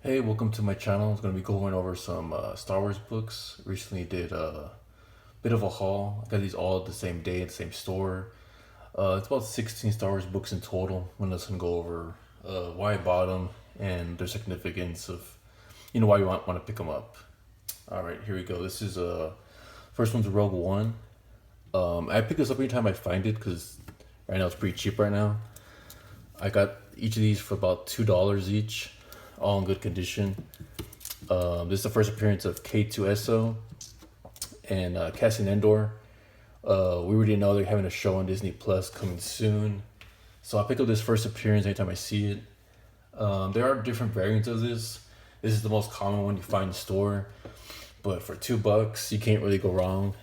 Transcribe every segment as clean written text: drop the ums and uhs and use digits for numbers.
Hey, welcome to my channel. I'm going to be going over some Star Wars books. Recently did a bit of a haul. I got these all the same day at the same store. It's about 16 Star Wars books in total. I'm just going to go over why I bought them and their significance of, why you want to pick them up. All right, here we go. This is first one's Rogue One. I pick this up anytime I find it because right now it's pretty cheap right now. I got each of these for about $2 each, all in good condition. This is the first appearance of K2SO and Cassian Andor. We already know they're having a show on Disney Plus coming soon, so I pick up this first appearance anytime I see it. There are different variants of this. This is the most common one you find in the store, but for $2, you can't really go wrong.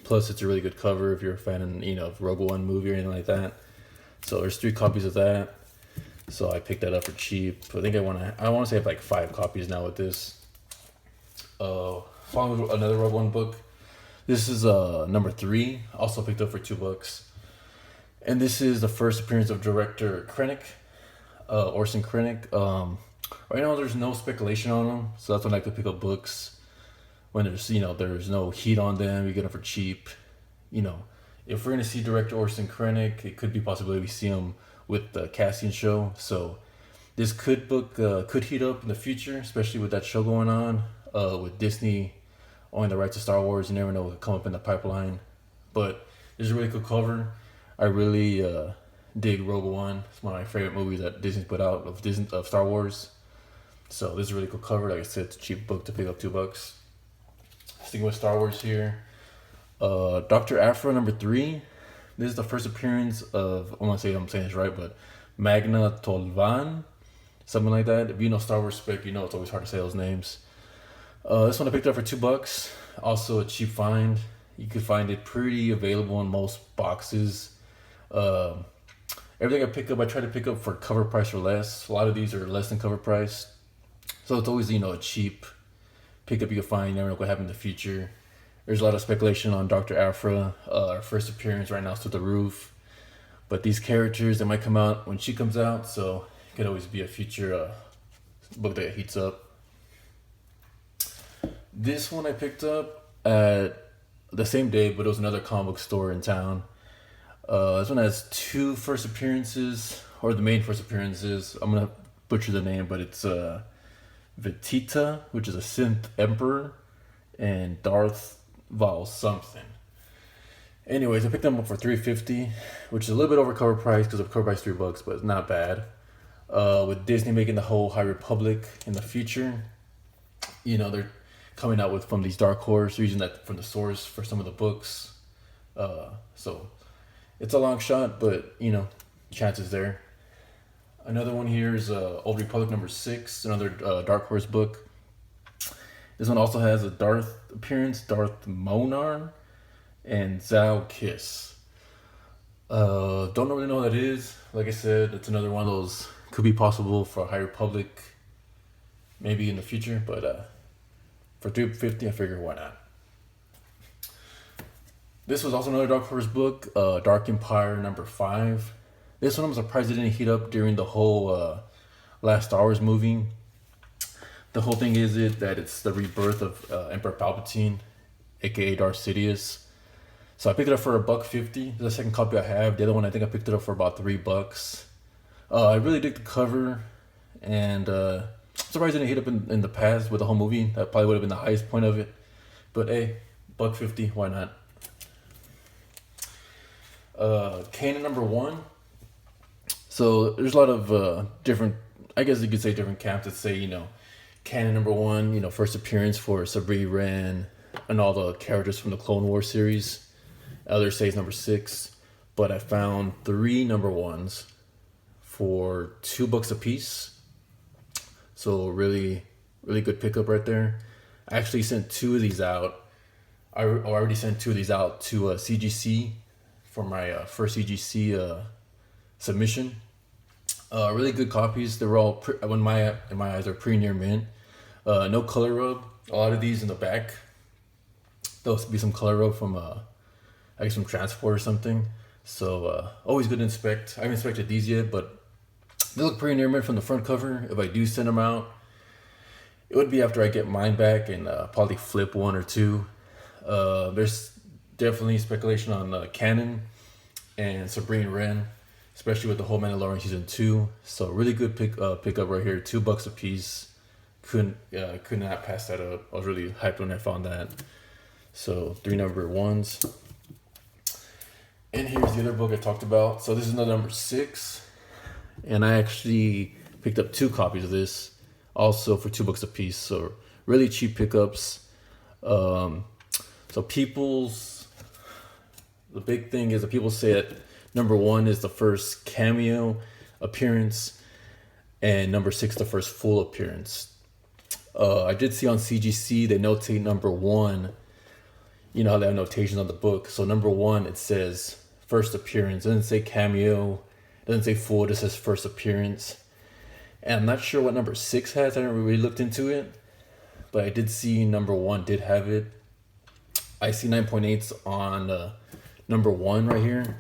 Plus, it's a really good cover if you're a fan of Rogue One movie or anything like that. So there's 3 copies of that. So I picked that up for cheap. I think I want to say I have like 5 copies now with this. Following with another Rogue One book. This is number 3. Also picked up for $2. And this is the first appearance of director Krennic, Orson Krennic. Right now there's no speculation on them, so that's when I could pick up books when there's no heat on them. You get them for cheap. If we're gonna see director Orson Krennic, it could be possibility we see him with the Cassian show. So this could heat up in the future, especially with that show going on. With Disney owning the rights to Star Wars, you never know what could come up in the pipeline. But there's a really cool cover. I really dig Rogue One. It's one of my favorite movies that Disney put out of Star Wars. So this is a really cool cover. Like I said, it's a cheap book to pick up $2. Sticking with Star Wars here. Dr.Aphra number 3. This is the first appearance of, I'm saying this right, but Magna Tolvan, something like that. If you know Star Wars spec, it's always hard to say those names. This one I picked up for $2. Also a cheap find. You could find it pretty available in most boxes. Everything I pick up, I try to pick up for cover price or less. A lot of these are less than cover price. So it's always, a cheap pickup you can find. You never know what happens in the future. There's a lot of speculation on Dr. Aphra. Her first appearance right now is through the roof. But these characters, they might come out when she comes out, so it could always be a future book that heats up. This one I picked up at the same day, but it was another comic book store in town. This one has 2 first appearances, or the main first appearances. I'm going to butcher the name, but it's Vetita, which is a synth emperor, and Darth Val something. Anyways, I picked them up for $3.50, which is a little bit over cover price because of cover price $3, but it's not bad. With Disney making the whole High Republic in the future, they're coming out with from these Dark Horse, using that from the source for some of the books. So it's a long shot, but chances there. Another one here is Old Republic number 6, another Dark Horse book. This one also has a Darth appearance, Darth Monar, and Zhao Kiss. Don't really know what that is. Like I said, it's another one of those, could be possible for High Republic, maybe in the future, but for $3.50, I figure why not. This was also another Dark Horse book, Dark Empire number 5. This one I'm surprised it didn't heat up during the whole last Star Wars movie. The whole thing is that it's the rebirth of Emperor Palpatine, aka Darth Sidious. So I picked it up for $1.50. The second copy I have. The other one I think I picked it up for about $3. I really dig the cover, and I'm surprised it didn't hit up in the past with the whole movie. That probably would have been the highest point of it. But hey, $1.50, why not? Kanan number 1. So there's a lot of different, I guess you could say different camps that say, Kanan number 1, first appearance for Sabri Wren and all the characters from the Clone Wars series. Others say it's number 6, but I found 3 number 1s for $2 a piece. So really, really good pickup right there. I actually sent 2 of these out. I already sent 2 of these out to CGC for my first CGC submission. Really good copies. They're all in my eyes are pretty near mint. No color rub. A lot of these in the back, there'll be some color rub from I guess from transport or something. So always good to inspect. I haven't inspected these yet, but they look pretty near mint from the front cover. If I do send them out, it would be after I get mine back and probably flip one or two. There's definitely speculation on Canon and Sabrina Wren, especially with the whole Mandalorian season 2. So really good pickup right here, $2 a piece. Could not pass that up. I was really hyped when I found that. So 3 number 1s. And here's the other book I talked about. So this is another number 6, and I actually picked up 2 copies of this, also for $2 a piece. So really cheap pickups. So the big thing is that people say that number 1 is the first cameo appearance, and number 6 the first full appearance. I did see on CGC they notate number 1. You know how they have notations on the book. So number 1, it says first appearance. It doesn't say cameo. It doesn't say full. It just says first appearance. And I'm not sure what number 6 has. I haven't really looked into it. But I did see number 1 did have it. I see 9.8s on number 1 right here.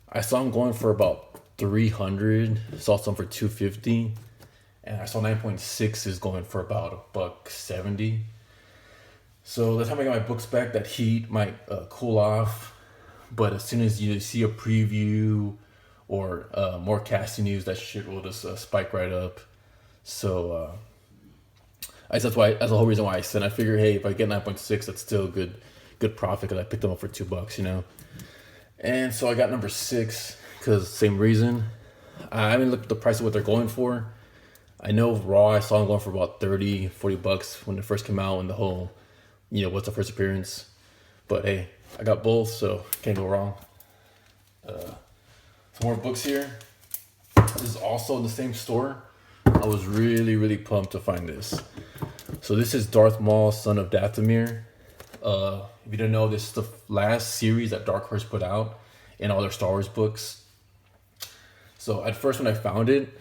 I saw them going for about 300. Saw some for 250. And I saw 9.6 is going for about $170. So the time I get my books back, that heat might cool off. But as soon as you see a preview or more casting news, that shit will just spike right up. So that's the whole reason why I said, I figure, hey, if I get 9.6, that's still good profit because I picked them up for $2, you know. And so I got number 6 because same reason. I haven't looked at the price of what they're going for. I know raw, I saw them going for about $30-$40 when it first came out, and the whole, you know, what's the first appearance. But hey, I got both, so can't go wrong. Some more books here. This is also in the same store. I was really, really pumped to find this. So this is Darth Maul, Son of Dathomir. If you don't know, this is the last series that Dark Horse put out in all their Star Wars books. So at first when I found it,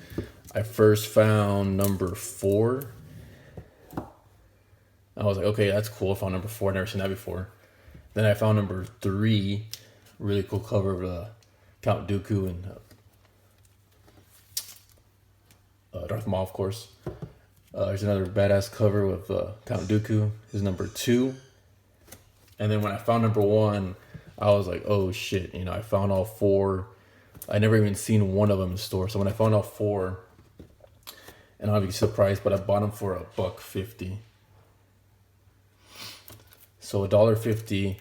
I first found number 4. I was like, okay, that's cool. I found number 4. Never seen that before. Then I found number 3. Really cool cover of Count Dooku and Darth Maul, of course. There's another badass cover with Count Dooku. This is number 2. And then when I found number 1, I was like, oh shit, you know, I found all 4. I never even seen one of them in the store. So when I found all 4, and I'll be surprised, but I bought them for $1.50. So $1.50,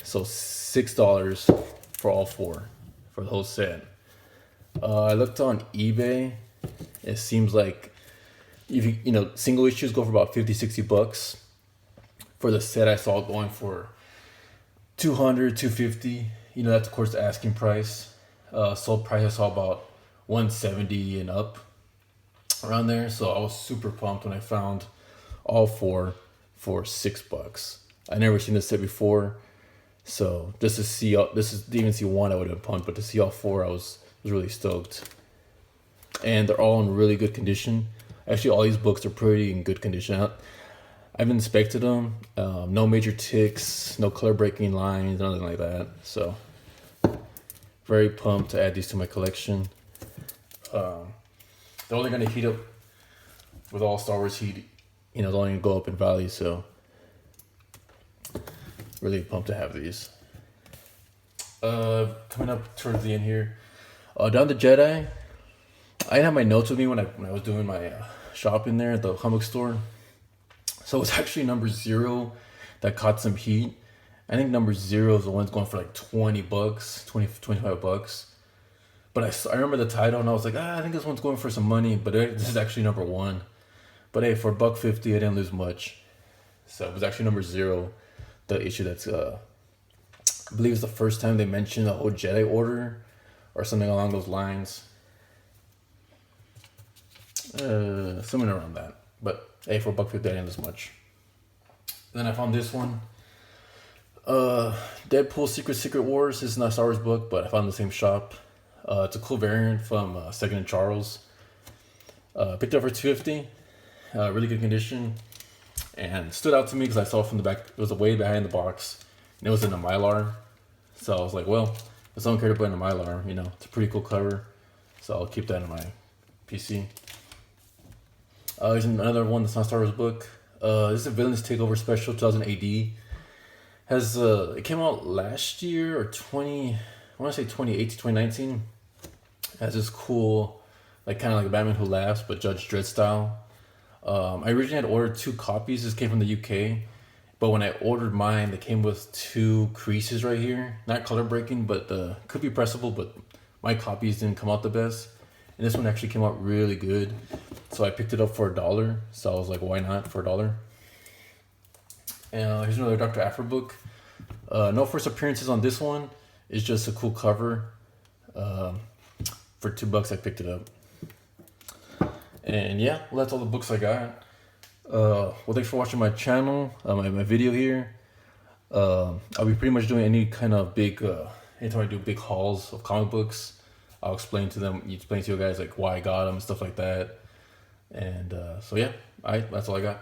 so $6 for all 4 for the whole set. I looked on eBay. It seems like if you know, single issues go for about $50-$60. For the set, I saw it going for $200-$250. You know, that's of course the asking price. Sold price I saw about $170 and up, around there. So I was super pumped when I found all 4 for $6. I never seen this set before, so just to see to even see 1, I would have been pumped, but to see all 4, I was really stoked. And they're all in really good condition. Actually, all these books are pretty in good condition. I've inspected them. No major ticks, no color breaking lines, nothing like that. So very pumped to add these to my collection. They're only going to heat up with all Star Wars heat. You know, they're only going to go up in value. So really pumped to have these. Coming up towards the end here. Down the Jedi. I didn't have my notes with me when I was doing my shopping there at the comic store. So it's actually number 0 that caught some heat. I think number 0 is the one that's going for like $25. But I remember the title and I was like, I think this one's going for some money. But this is actually number 1. But hey, for $1.50, I didn't lose much. So it was actually number 0, the issue that's, I believe it's the first time they mentioned the whole Jedi Order or something along those lines. Something around that. But hey, for $1.50, I didn't lose much. Then I found this one. Deadpool Secret Wars. This is not a Star Wars book, but I found it in the same shop. It's a cool variant from Second and Charles. Picked it up for $2.50. Really good condition. And stood out to me because I saw it from the back. It was way behind the box. And it was in a Mylar. So I was like, well, if someone cared to put in a Mylar, you know, it's a pretty cool cover. So I'll keep that in my PC. Here's another one that's not a Star Wars book. This is a Villains Takeover Special 2000 AD. Has it came out last year or 20? I want to say 2018, 2019. Has this cool, like kind of like Batman Who Laughs, but Judge Dredd style. I originally had ordered 2 copies. This came from the UK, but when I ordered mine, they came with 2 creases right here. Not color breaking, but could be pressable. But my copies didn't come out the best, and this one actually came out really good. So I picked it up for $1. So I was like, why not for $1? And here's another Dr. Aphra book. No first appearances on this one. It's just a cool cover. For $2, I picked it up. And yeah, well, that's all the books I got. Well, thanks for watching my channel, my video here. I'll be pretty much doing any kind of big, anytime I do big hauls of comic books, I'll explain to you guys like why I got them and stuff like that. And so yeah, that's all I got.